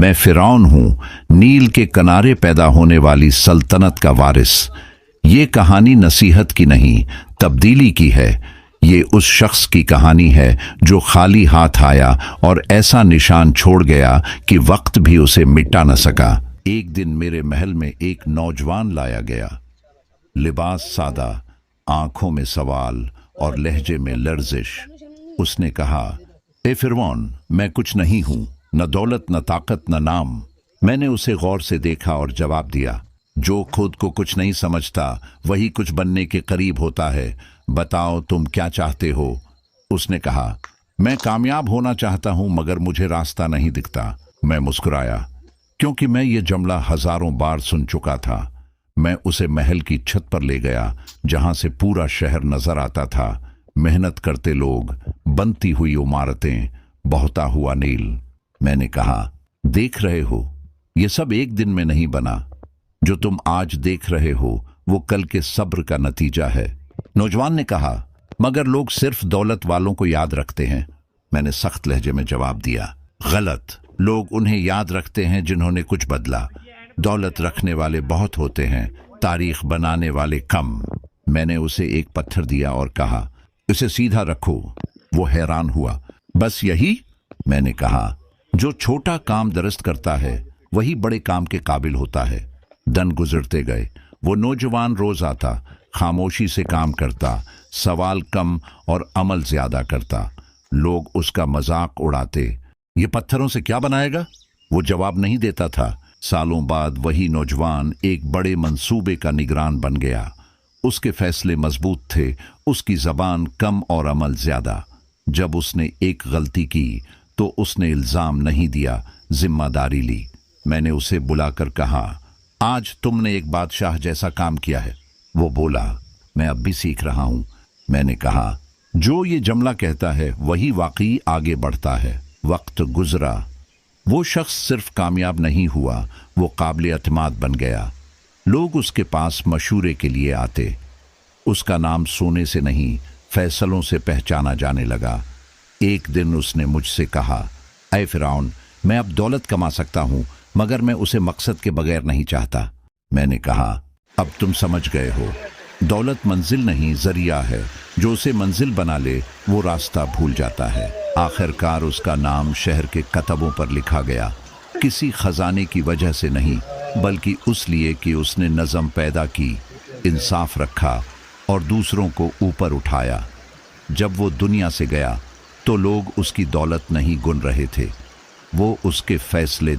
मैं फिरौन हूँ, नील के किनारे पैदा होने वाली सल्तनत का वारिस। ये कहानी नसीहत की नहीं, तब्दीली की है। ये उस शख्स की कहानी है जो खाली हाथ आया और ऐसा निशान छोड़ गया कि वक्त भी उसे मिटा न सका। एक दिन मेरे महल में एक नौजवान लाया गया। लिबास सादा, आंखों में सवाल और लहजे में लर्जिश। उसने कहा, ए फिरौन, मैं कुछ नहीं हूं, न दौलत, न ताकत, न नाम। मैंने उसे गौर से देखा और जवाब दिया, जो खुद को कुछ नहीं समझता वही कुछ बनने के करीब होता है। बताओ तुम क्या चाहते हो? उसने कहा, मैं कामयाब होना चाहता हूं मगर मुझे रास्ता नहीं दिखता। मैं मुस्कुराया क्योंकि मैं ये जुमला हजारों बार सुन चुका था। मैं उसे महल की छत पर ले गया जहां से पूरा शहर नजर आता था। मेहनत करते लोग, बनती हुई इमारतें, बहता हुआ नील। मैंने कहा, देख रहे हो, ये सब एक दिन में नहीं बना। जो तुम आज देख रहे हो वो कल के सब्र का नतीजा है। नौजवान ने कहा, मगर लोग सिर्फ दौलत वालों को याद रखते हैं। मैंने सख्त लहजे में जवाब दिया, गलत। लोग उन्हें याद रखते हैं जिन्होंने कुछ बदला। दौलत रखने वाले बहुत होते हैं, तारीख बनाने वाले कम। मैंने उसे एक पत्थर दिया और कहा, इसे सीधा रखो। वो हैरान हुआ। बस यही? मैंने कहा, जो छोटा काम दुरुस्त करता है वही बड़े काम के काबिल होता है। दिन गुजरते गए। वो नौजवान रोज आता, खामोशी से काम करता, सवाल कम और अमल ज्यादा करता। लोग उसका मजाक उड़ाते, ये पत्थरों से क्या बनाएगा? वो जवाब नहीं देता था। सालों बाद वही नौजवान एक बड़े मंसूबे का निगरान बन गया। उसके फैसले मजबूत थे, उसकी जबान कम और अमल ज्यादा। जब उसने एक गलती की तो उसने इल्जाम नहीं दिया, जिम्मेदारी ली। मैंने उसे बुलाकर कहा, आज तुमने एक बादशाह जैसा काम किया है। वो बोला, मैं अब भी सीख रहा हूं। मैंने कहा, जो ये जुमला कहता है वही वाकई आगे बढ़ता है। वक्त गुजरा। वो शख्स सिर्फ कामयाब नहीं हुआ, वो काबिल एतमाद बन गया। लोग उसके पास मशूरे के लिए आते। उसका नाम सोने से नहीं, फैसलों से पहचाना जाने लगा। एक दिन उसने मुझसे कहा, ऐ फिरौन, मैं अब दौलत कमा सकता हूं मगर मैं उसे मकसद के बगैर नहीं चाहता। मैंने कहा, अब तुम समझ गए हो। दौलत मंजिल नहीं, जरिया है। जो उसे मंजिल बना ले वो रास्ता भूल जाता है। आखिरकार उसका नाम शहर के कतबों पर लिखा गया, किसी खजाने की वजह से नहीं बल्कि उस लिए कि उसने नज़म पैदा की, इंसाफ रखा और दूसरों को ऊपर उठाया। जब वो दुनिया से गया तो लोग उसकी दौलत नहीं गुन रहे थे, वो उसके फैसले